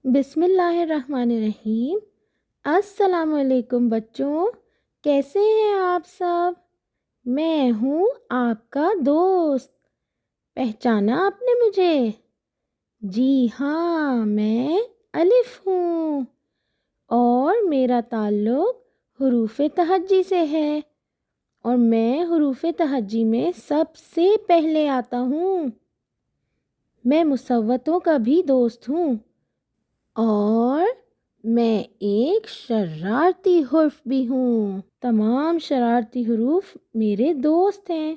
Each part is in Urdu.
بسم اللہ الرحمن الرحیم۔ السلام علیکم بچوں، کیسے ہیں آپ سب؟ میں ہوں آپ کا دوست۔ پہچانا آپ نے مجھے؟ جی ہاں، میں الف ہوں اور میرا تعلق حروف تہجی سے ہے، اور میں حروف تہجی میں سب سے پہلے آتا ہوں۔ میں مصوتوں کا بھی دوست ہوں، اور میں ایک شرارتی حرف بھی ہوں۔ تمام شرارتی حروف میرے دوست ہیں۔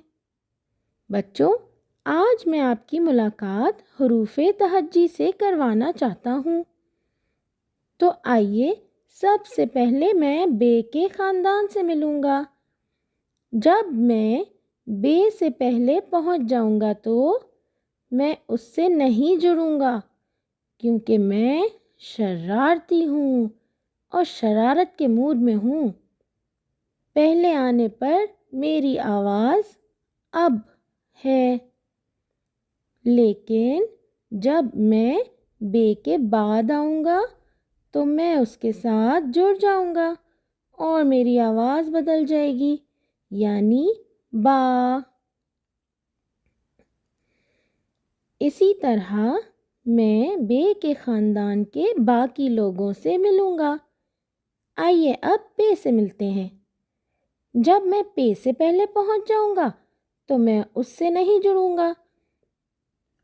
بچوں، آج میں آپ کی ملاقات حروف تہجی سے کروانا چاہتا ہوں۔ تو آئیے، سب سے پہلے میں بے کے خاندان سے ملوں گا۔ جب میں بے سے پہلے پہنچ جاؤں گا تو میں اس سے نہیں جڑوں گا، کیونکہ میں شرارتی ہوں اور شرارت کے موڈ میں ہوں۔ پہلے آنے پر میری آواز اب ہے، لیکن جب میں بے کے بعد آؤں گا تو میں اس کے ساتھ جڑ جاؤں گا اور میری آواز بدل جائے گی، یعنی با۔ اسی طرح میں بے کے خاندان کے باقی لوگوں سے ملوں گا۔ آئیے اب پے سے ملتے ہیں۔ جب میں پے سے پہلے پہنچ جاؤں گا تو میں اس سے نہیں جڑوں گا،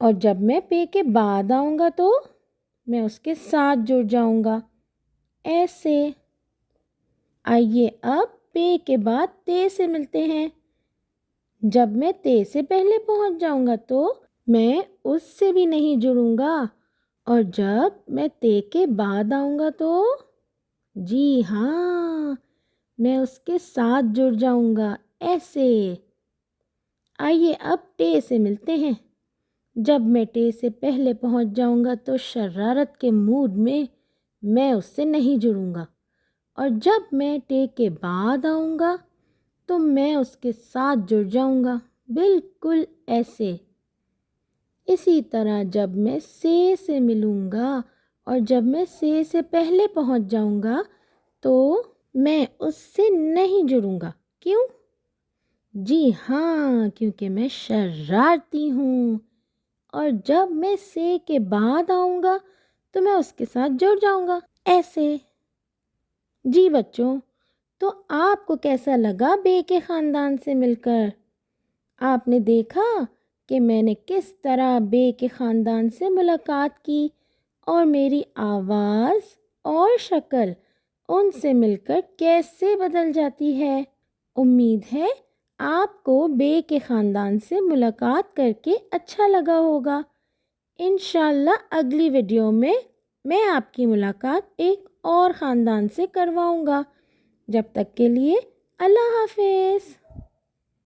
اور جب میں پے کے بعد آؤں گا تو میں اس کے ساتھ جڑ جاؤں گا، ایسے۔ آئیے اب پے کے بعد تے سے ملتے ہیں۔ جب میں تے سے پہلے پہنچ جاؤں گا تو میں اس سے بھی نہیں جڑوں گا، اور جب میں تے کے بعد آؤں گا تو جی ہاں، میں اس کے ساتھ جڑ جاؤں گا، ایسے۔ آئیے اب ٹے سے ملتے ہیں۔ جب میں ٹے سے پہلے پہنچ جاؤں گا تو شرارت کے موڈ میں اس سے نہیں جڑوں گا، اور جب میں ٹے کے بعد آؤں گا تو میں اس کے ساتھ جڑ جاؤں گا، بالکل ایسے۔ اسی طرح جب میں سے ملوں گا اور جب میں سے پہلے پہنچ جاؤں گا تو میں اس سے نہیں جڑوں گا۔ کیوں؟ جی ہاں، کیونکہ میں شرارتی ہوں، اور جب میں سے کے بعد آؤں گا تو میں اس کے ساتھ جڑ جاؤں گا، ایسے۔ جی بچوں، تو آپ کو کیسا لگا بے کے خاندان سے مل کر؟ آپ نے دیکھا کہ میں نے کس طرح بے کے خاندان سے ملاقات کی، اور میری آواز اور شکل ان سے مل کر کیسے بدل جاتی ہے۔ امید ہے آپ کو بے کے خاندان سے ملاقات کر کے اچھا لگا ہوگا۔ انشاءاللہ اگلی ویڈیو میں آپ کی ملاقات ایک اور خاندان سے کرواؤں گا۔ جب تک کے لیے اللہ حافظ۔